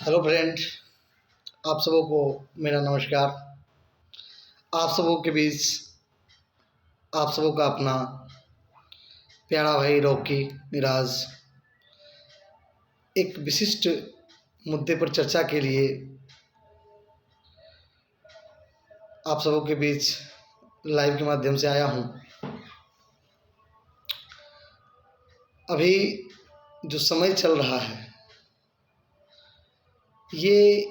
Hello friend, आप सबों को मेरा नमस्कार। आप सबों के बीच आप सबों का अपना प्यारा भाई रॉकी मिराज एक विशिष्ट मुद्दे पर चर्चा के लिए आप सबों के बीच लाइव के माध्यम से आया हूँ। अभी जो समय चल रहा है ये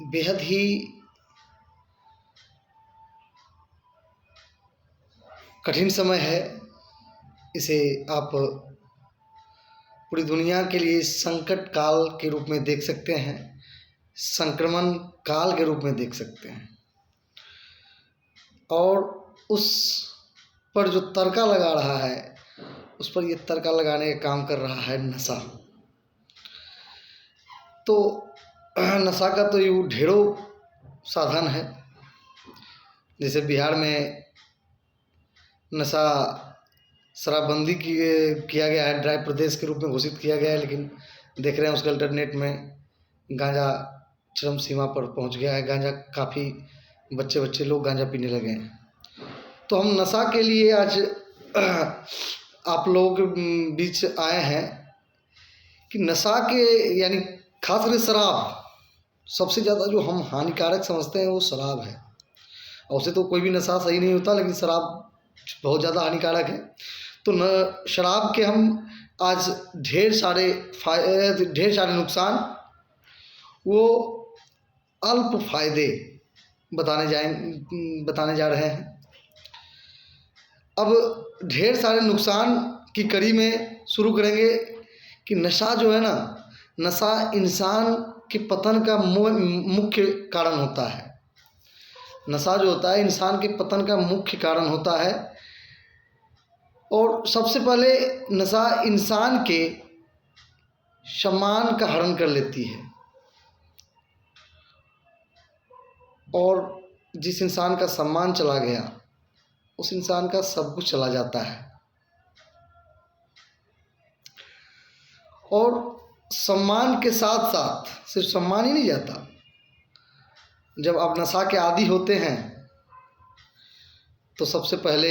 बेहद ही कठिन समय है। इसे आप पूरी दुनिया के लिए संकट काल के रूप में देख सकते हैं, संक्रमण काल के रूप में देख सकते हैं। और उस पर जो तड़का लगा रहा है, उस पर ये तड़का लगाने का काम कर रहा है नशा। तो नशा का तो यूँ ढेरों साधन है। जैसे बिहार में नशा शराबबंदी किया गया है, ड्राई प्रदेश के रूप में घोषित किया गया है, लेकिन देख रहे हैं उसके अल्टरनेट में गांजा चरम सीमा पर पहुंच गया है। गांजा काफ़ी बच्चे लोग गांजा पीने लगे हैं। तो हम नशा के लिए आज आप लोगों के बीच आए हैं कि नशा के यानी खास करके शराब, सबसे ज़्यादा जो हम हानिकारक समझते हैं वो शराब है। और उसे तो कोई भी नशा सही नहीं होता, लेकिन शराब बहुत ज़्यादा हानिकारक है। तो न शराब के हम आज ढेर सारे नुकसान, वो अल्प फायदे बताने जा रहे हैं। अब ढेर सारे नुकसान की कड़ी में शुरू करेंगे कि नशा जो है ना, नशा इंसान के पतन का मुख्य कारण होता है। नशा जो होता है इंसान के पतन का मुख्य कारण होता है। और सबसे पहले नशा इंसान के सम्मान का हरण कर लेती है, और जिस इंसान का सम्मान चला गया उस इंसान का सब कुछ चला जाता है। और सम्मान के साथ साथ सिर्फ सम्मान ही नहीं जाता। जब आप नशा के आदी होते हैं तो सबसे पहले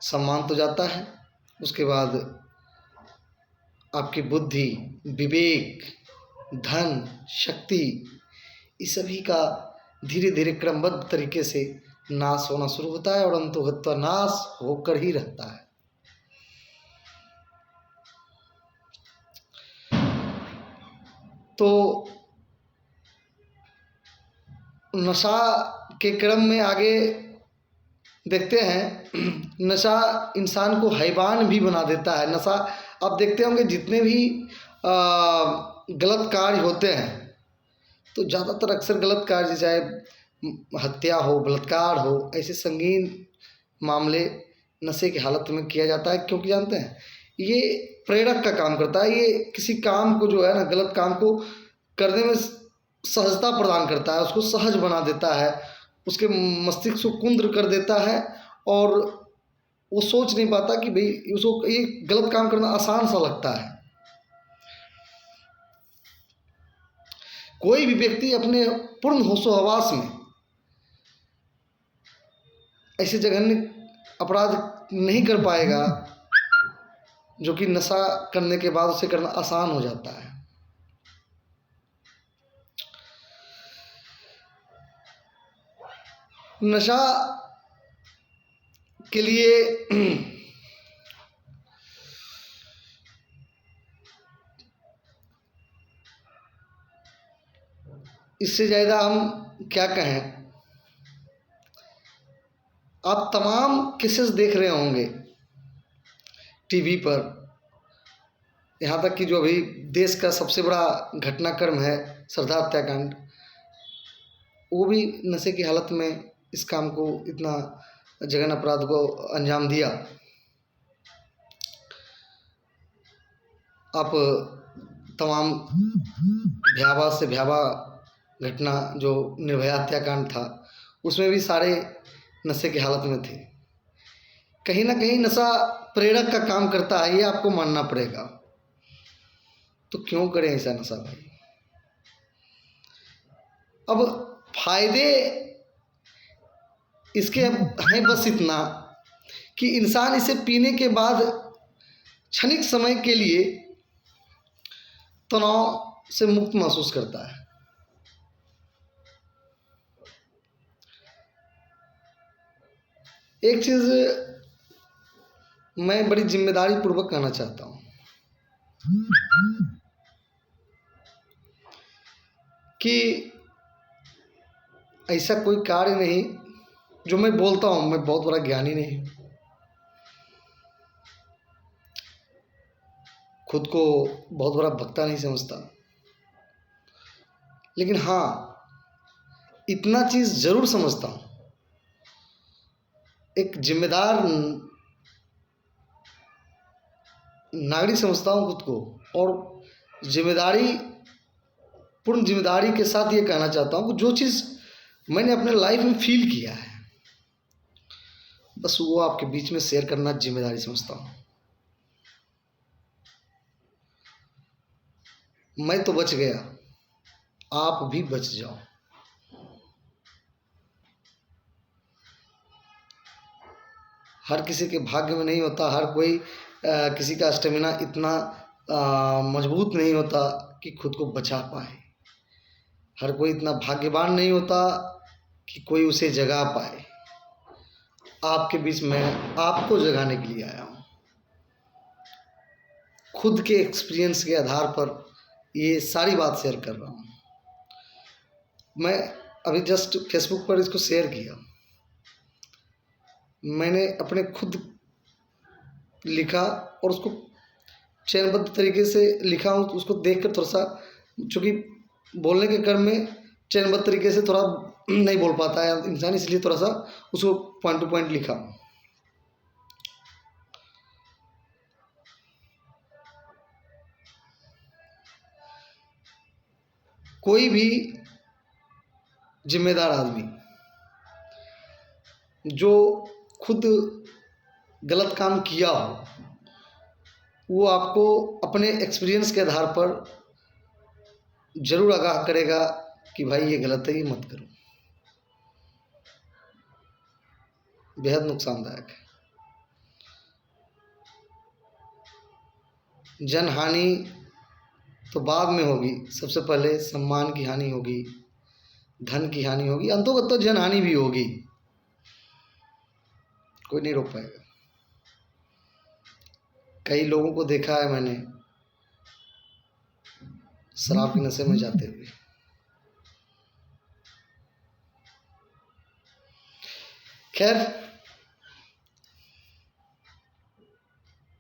सम्मान तो जाता है, उसके बाद आपकी बुद्धि, विवेक, धन, शक्ति, इस सभी का धीरे धीरे क्रमबद्ध तरीके से नाश होना शुरू होता है, और अंततः नाश होकर ही रहता है। तो नशा के क्रम में आगे देखते हैं, नशा इंसान को हैवान भी बना देता है। नशा आप देखते होंगे जितने भी गलत कार्य होते हैं, तो ज़्यादातर अक्सर गलत कार्य, चाहे हत्या हो, बलात्कार हो, ऐसे संगीन मामले नशे की हालत में किया जाता है। क्योंकि जानते हैं ये प्रेरक का काम करता है। ये किसी काम को जो है ना, गलत काम को करने में सहजता प्रदान करता है, उसको सहज बना देता है, उसके मस्तिष्क को कुंद्र कर देता है, और वो सोच नहीं पाता कि भाई उसको ये गलत काम करना आसान सा लगता है। कोई भी व्यक्ति अपने पूर्ण होशो हवास में ऐसे जघन्य अपराध नहीं कर पाएगा जो कि नशा करने के बाद उसे करना आसान हो जाता है। नशा के लिए इससे ज़्यादा हम क्या कहें। आप तमाम केसेस देख रहे होंगे टीवी पर, यहाँ तक कि जो अभी देश का सबसे बड़ा घटनाक्रम है श्रद्धा हत्याकांड, वो भी नशे की हालत में इस काम को, इतना जघन्य अपराध को अंजाम दिया। आप तमाम भयावह से भयावह घटना जो निर्भया हत्याकांड था, उसमें भी सारे नशे की हालत में थे। कहीं ना कहीं नशा प्रेरक का काम करता है, ये आपको मानना पड़ेगा। तो क्यों करें ऐसा नशा भाई? अब फायदे इसके हैं बस इतना कि इंसान इसे पीने के बाद क्षणिक समय के लिए तनाव से मुक्त महसूस करता है। एक चीज़ मैं बड़ी जिम्मेदारी पूर्वक कहना चाहता हूँ कि ऐसा कोई कार्य नहीं, जो मैं बोलता हूँ, मैं बहुत बड़ा ज्ञानी नहीं, खुद को बहुत बड़ा वक्ता नहीं समझता, लेकिन हाँ इतना चीज़ ज़रूर समझता हूँ, एक जिम्मेदार नागरिक समझता हूँ खुद को, और पूर्ण जिम्मेदारी के साथ ये कहना चाहता हूँ कि जो चीज़ मैंने अपने लाइफ में फील किया है बस वो आपके बीच में शेयर करना जिम्मेदारी समझता हूँ। मैं तो बच गया, आप भी बच जाओ। हर किसी के भाग्य में नहीं होता, हर कोई किसी का स्टेमिना इतना मजबूत नहीं होता कि खुद को बचा पाए, हर कोई इतना भाग्यवान नहीं होता कि कोई उसे जगा पाए। आपके बीच में आपको जगाने के लिए आया हूँ। खुद के एक्सपीरियंस के आधार पर ये सारी बात शेयर कर रहा हूँ। मैं अभी जस्ट फेसबुक पर इसको शेयर किया, मैंने अपने खुद लिखा और उसको चयनबद्ध तरीके से लिखा हूँ, उसको देखकर थोड़ा सा, चूँकि बोलने के क्रम में चयनबद्ध तरीके से थोड़ा नहीं बोल पाता है इंसान, इसलिए थोड़ा सा उसको पॉइंट टू पॉइंट लिखा। कोई भी जिम्मेदार आदमी जो खुद गलत काम किया हो, वो आपको अपने एक्सपीरियंस के आधार पर ज़रूर आगाह करेगा कि भाई ये गलत है, ये मत करो। बेहद नुकसानदायक है। जन हानि तो बाद में होगी, सबसे पहले सम्मान की हानि होगी, धन की हानि होगी, अंतोगत्वा जन हानि भी होगी, कोई नहीं रोक पाएगा। कई लोगों को देखा है मैंने शराब के नशे में जाते हुए। खैर,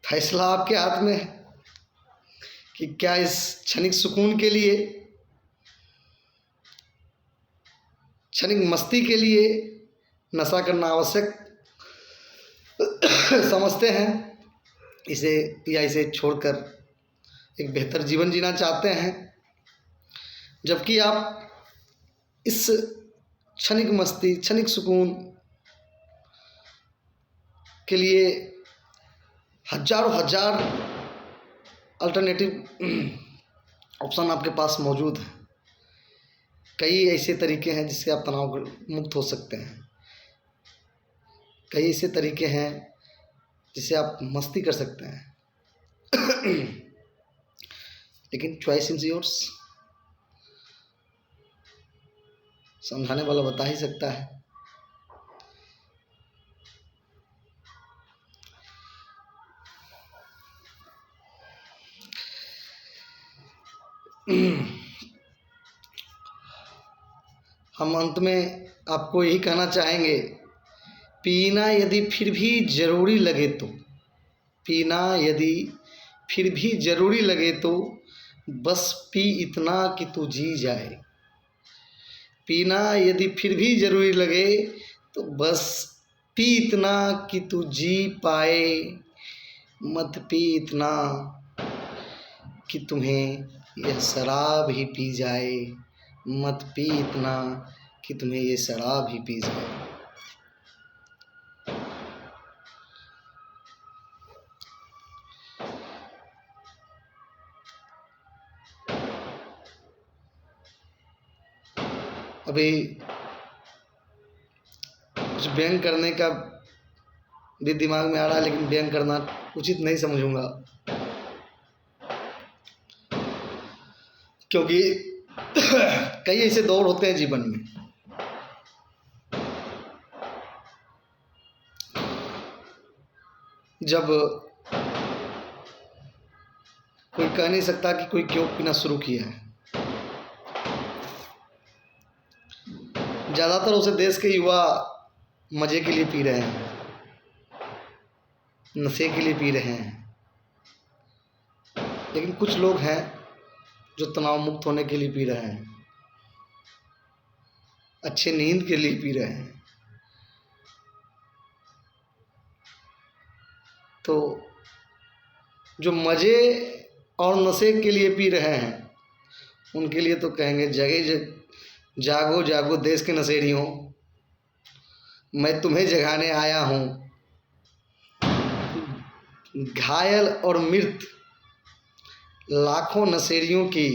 फैसला आपके हाथ में है कि क्या इस क्षणिक सुकून के लिए, क्षणिक मस्ती के लिए नशा करना आवश्यक समझते हैं इसे, या इसे छोड़कर एक बेहतर जीवन जीना चाहते हैं। जबकि आप इस क्षणिक मस्ती, क्षणिक सुकून के लिए हजारों हजार अल्टरनेटिव ऑप्शन आपके पास मौजूद हैं। कई ऐसे तरीके हैं जिससे आप तनाव मुक्त हो सकते हैं, कई ऐसे तरीके हैं जिससे आप मस्ती कर सकते हैं लेकिन चॉइस इज योर्स। समझाने वाला बता ही सकता है। हम अंत में आपको यही कहना चाहेंगे, पीना यदि फिर भी ज़रूरी लगे तो, पीना यदि फिर भी ज़रूरी लगे तो बस पी इतना कि तू जी जाए। पीना यदि फिर भी ज़रूरी लगे तो बस पी इतना कि तू जी पाए। मत पी इतना कि तुम्हें यह शराब ही पी जाए। मत पी इतना कि तुम्हें ये शराब ही पी जाए। अभी कुछ व्यंग करने का भी दिमाग में आ रहा है, लेकिन व्यंग करना उचित नहीं समझूंगा, क्योंकि कई ऐसे दौर होते हैं जीवन में जब कोई कह नहीं सकता कि कोई क्यों पीना शुरू किया है। ज़्यादातर उसे देश के युवा मज़े के लिए पी रहे हैं, नशे के लिए पी रहे हैं, लेकिन कुछ लोग हैं जो तनाव मुक्त होने के लिए पी रहे हैं, अच्छे नींद के लिए पी रहे हैं। तो जो मज़े और नशे के लिए पी रहे हैं उनके लिए तो कहेंगे जागो जागो देश के नशेड़ियों, मैं तुम्हें जगाने आया हूँ। घायल और मृत लाखों नशेड़ियों की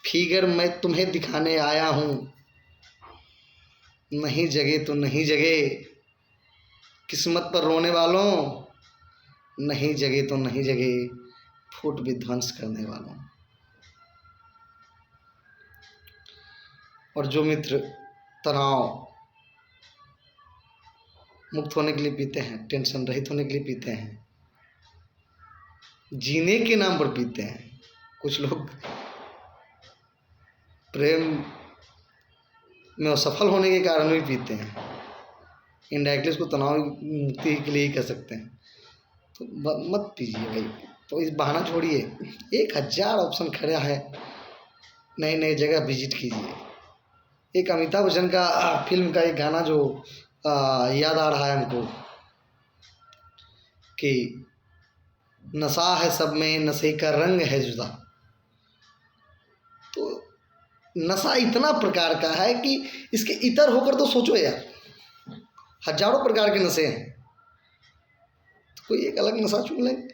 फिगर मैं तुम्हें दिखाने आया हूँ। नहीं जगे तो नहीं जगे किस्मत पर रोने वालों, नहीं जगे तो नहीं जगे फूट विध्वंस करने वालों। और जो मित्र तनाव मुक्त होने के लिए पीते हैं, टेंशन रहित होने के लिए पीते हैं, जीने के नाम पर पीते हैं, कुछ लोग प्रेम में असफल होने के कारण भी पीते हैं, इनडायरेक्टली उसको तनाव मुक्ति के लिए ही कह सकते हैं। तो मत पीजिए भाई, तो इस बहाना छोड़िए, 1000 ऑप्शन खड़ा है, नए नए जगह विजिट कीजिए। एक अमिताभ बच्चन का फिल्म का एक गाना जो याद आ रहा है हमको कि नशा है सब में, नशे का रंग है जुदा। तो नशा इतना प्रकार का है कि इसके इतर होकर तो सोचो यार, हजारों प्रकार के नशे हैं, तो कोई एक अलग नशा चुन लेंगे।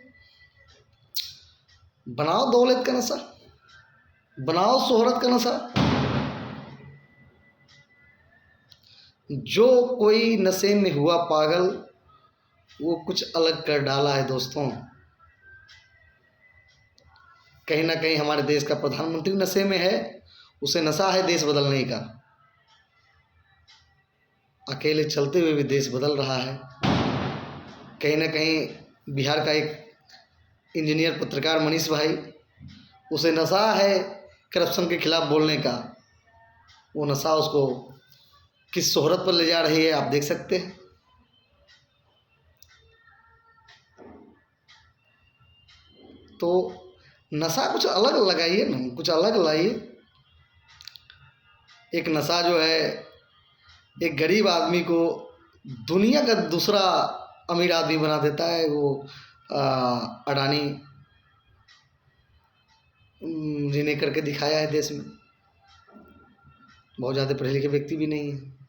बनाओ दौलत का नशा, बनाओ शोहरत का नशा। जो कोई नशे में हुआ पागल वो कुछ अलग कर डाला है दोस्तों। कहीं ना कहीं हमारे देश का प्रधानमंत्री नशे में है, उसे नशा है देश बदलने का। अकेले चलते हुए भी देश बदल रहा है। कहीं ना कहीं बिहार का एक इंजीनियर पत्रकार मनीष भाई, उसे नशा है करप्शन के खिलाफ बोलने का। वो नशा उसको किस शोहरत पर ले जा रही है आप देख सकते हैं। तो नशा कुछ अलग लगाइए ना, कुछ अलग लाइए। एक नशा जो है एक गरीब आदमी को दुनिया का दूसरा अमीर आदमी बना देता है। वो अडानी जी ने करके दिखाया है देश में, बहुत ज़्यादा पढ़े लिखे व्यक्ति भी नहीं है।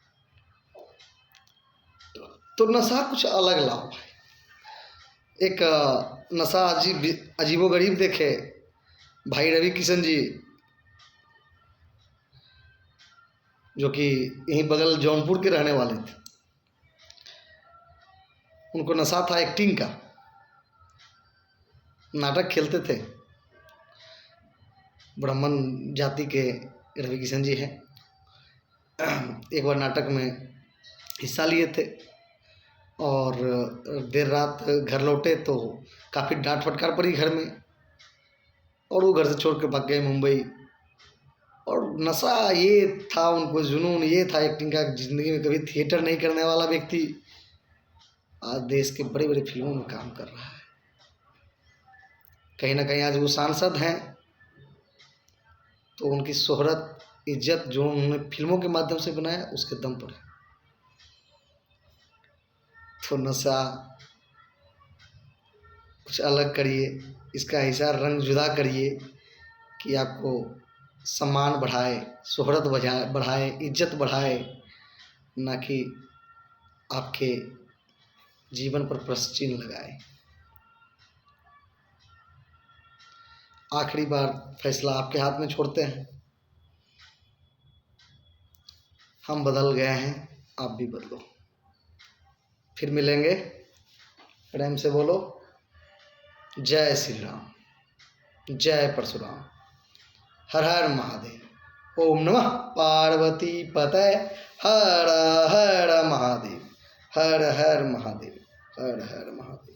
तो नशा कुछ अलग लाओ भाई। एक नशा अजीबो गरीब देखे भाई रवि किशन जी, जो कि यहीं बगल जौनपुर के रहने वाले थे। उनको नशा था एक्टिंग का, नाटक खेलते थे। ब्राह्मण जाति के रवि किशन जी हैं। एक बार नाटक में हिस्सा लिए थे और देर रात घर लौटे तो काफ़ी डांट फटकार पड़ी घर में, और वो घर से छोड़ कर भाग गए मुंबई। और नशा ये था उनको, जुनून ये था एक्टिंग का। ज़िंदगी में कभी थिएटर नहीं करने वाला व्यक्ति आज देश के बड़े बड़े फिल्मों में काम कर रहा है। कहीं ना कहीं आज वो सांसद हैं, तो उनकी शोहरत इज्जत जो उन्होंने फिल्मों के माध्यम से बनाया उसके दम पर है। तो नशा कुछ अलग करिए, इसका हिस्सा रंग जुदा करिए कि आपको सम्मान बढ़ाए, शोहरत बढ़ाए, इज्जत बढ़ाए, ना कि आपके जीवन पर प्रश्न चिन्ह लगाए। आखिरी बार फैसला आपके हाथ में छोड़ते हैं। हम बदल गए हैं, आप भी बदलो। फिर मिलेंगे, प्रेम से बोलो जय श्री राम, जय परशुराम, हर हर महादेव। ओम नमः पार्वती पतये, हर हर महादेव, हर हर महादेव, हर हर महादेव।